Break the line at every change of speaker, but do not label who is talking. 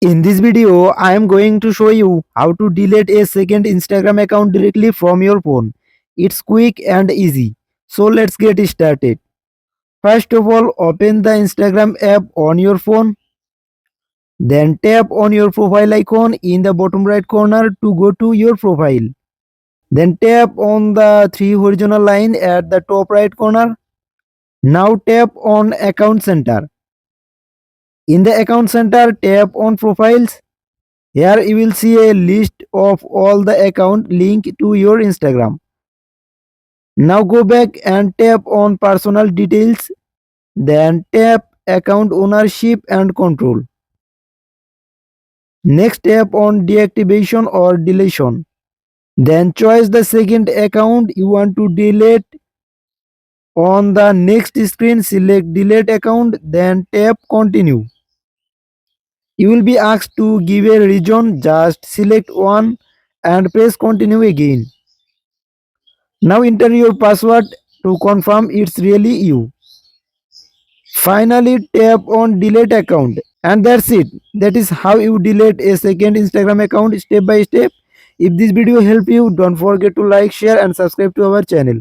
In this video, I am going to show you how to delete a second Instagram account directly from your phone. It's quick and easy. So let's get started. First of all, open the Instagram app on your phone. Then tap on your profile icon in the bottom right corner to go to your profile. Then tap on the three horizontal line at the top right corner. Now tap on account center. In the account center, tap on profiles. Here you will see a list of all the account linked to your Instagram. Now go back and tap on personal details, then tap account ownership and control. Next tap on deactivation or deletion. Then choose the second account you want to delete. On the next screen, select delete account, then tap continue. You will be asked to give a reason, just select one and press continue again. Now enter your password to confirm it's really you. Finally tap on delete account and that's it. That is how you delete a second Instagram account step by step. If this video helped you, don't forget to like, share and subscribe to our channel.